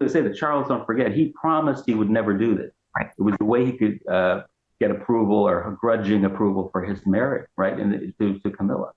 to say that Charles, don't forget, he promised he would never do this. Right. It was the way he could get approval or grudging approval for his marriage, right, to Camilla,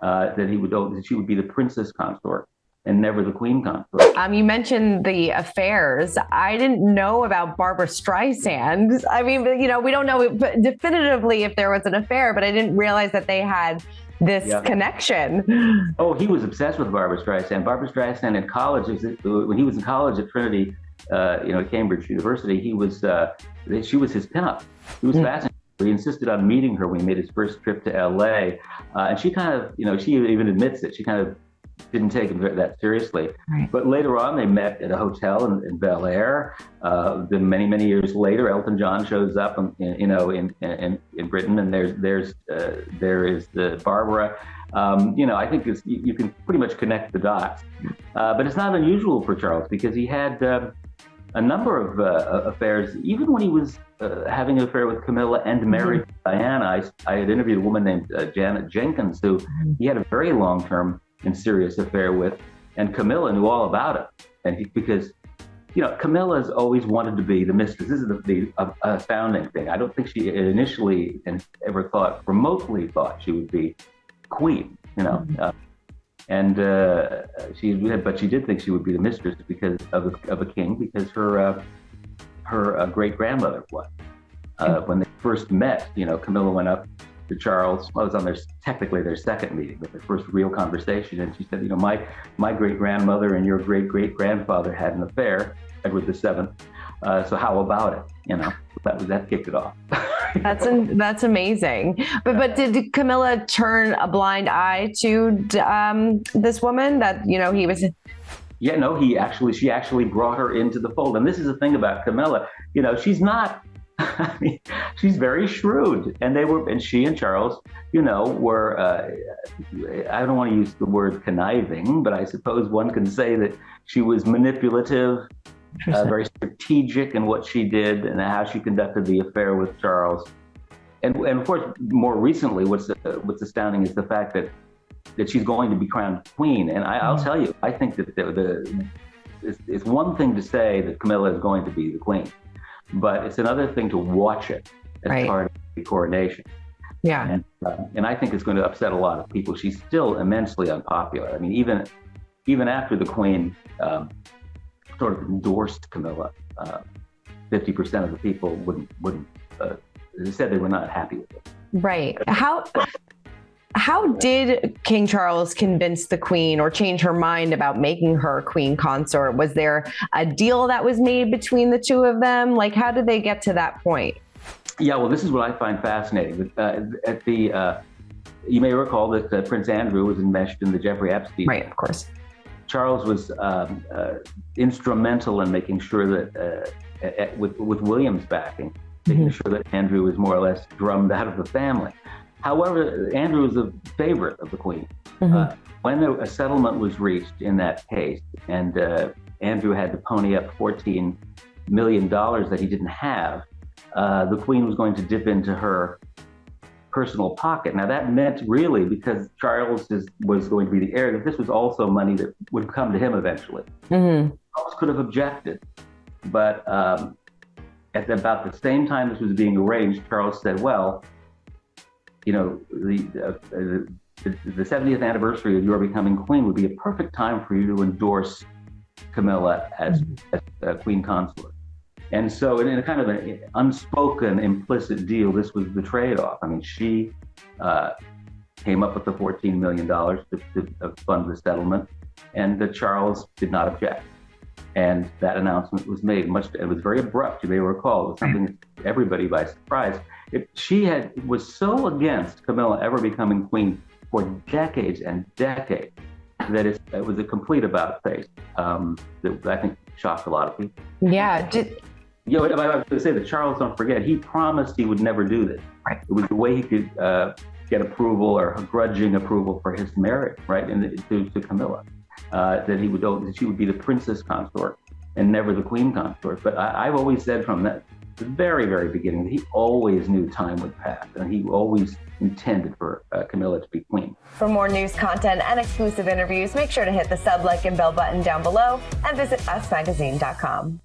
that she would be the princess consort and never the queen consort. You mentioned the affairs. I didn't know about Barbara Streisand. I mean, we don't know definitively if there was an affair, but I didn't realize that they had this connection. Oh, he was obsessed with Barbara Streisand. Barbara Streisand in college, when he was in college at Trinity, Cambridge University, she was his pinup. He was fascinated. He insisted on meeting her when he made his first trip to LA. And she kind of, she even admits it, she kind of didn't take him that seriously. Right. But later on, they met at a hotel in Bel Air. Then many years later, Elton John shows up, in Britain, and there is the Barbara. I think you can pretty much connect the dots. But it's not unusual for Charles because he had a number of affairs, even when he was having an affair with Camilla and married Diana. I had interviewed a woman named Janet Jenkins, who he had a very long-term and serious affair with, and Camilla knew all about it. And because Camilla's always wanted to be the mistress. This is the astounding thing. I don't think she initially ever remotely thought she would be queen. But she did think she would be the mistress because of a king, because her great grandmother was. When they first met, Camilla went up to Charles. Well, it was on technically their second meeting, but their first real conversation. And she said, my great grandmother and your great great grandfather had an affair, Edward VII. So how about it? That kicked it off. That's amazing. But did Camilla turn a blind eye to this woman that he was? Yeah, no. She actually brought her into the fold. And this is the thing about Camilla. She's not. I mean, she's very shrewd, and she and Charles, were. I don't want to use the word conniving, but I suppose one can say that she was manipulative, very strategic in what she did and how she conducted the affair with Charles. And of course, more recently, what's astounding is the fact that she's going to be crowned queen. And I'll tell you, I think that it's one thing to say that Camilla is going to be the queen, but it's another thing to watch it as part of the coronation. Yeah. And I think it's going to upset a lot of people. She's still immensely unpopular. I mean, even after the queen sort of endorsed Camilla, 50% of the people wouldn't said they were not happy with it. Right. How did King Charles convince the Queen or change her mind about making her Queen Consort? Was there a deal that was made between the two of them? Like, how did they get to that point? Yeah, well, this is what I find fascinating. You may recall that Prince Andrew was enmeshed in the Jeffrey Epstein. Right, of course. Charles was instrumental in making sure that, with William's backing, making sure that Andrew was more or less drummed out of the family. However, Andrew was a favorite of the Queen. When a settlement was reached in that case, and Andrew had to pony up $14 million that he didn't have, the Queen was going to dip into her personal pocket. Now that meant really, because Charles was going to be the heir, that this was also money that would come to him eventually. Charles could have objected, but at about the same time this was being arranged, Charles said, well, the 70th anniversary of your becoming queen would be a perfect time for you to endorse Camilla as queen consort. And so in a kind of an unspoken, implicit deal, this was the trade-off. I mean, she came up with the $14 million to fund the settlement, and Charles did not object. And that announcement was made. It was very abrupt, you may recall. It was something that took everybody by surprise. She was so against Camilla ever becoming queen for decades and decades that it was a complete about-face that I think shocked a lot of people. Yeah. I was going to say that Charles, don't forget, he promised he would never do this. Right. It was the way he could get approval or grudging approval for his marriage, right, to Camilla. That she would be the princess consort and never the queen consort. But I've always said from the very, very beginning that he always knew time would pass, and he always intended for Camilla to be queen. For more news content and exclusive interviews, make sure to hit the sub, like, and bell button down below and visit usmagazine.com.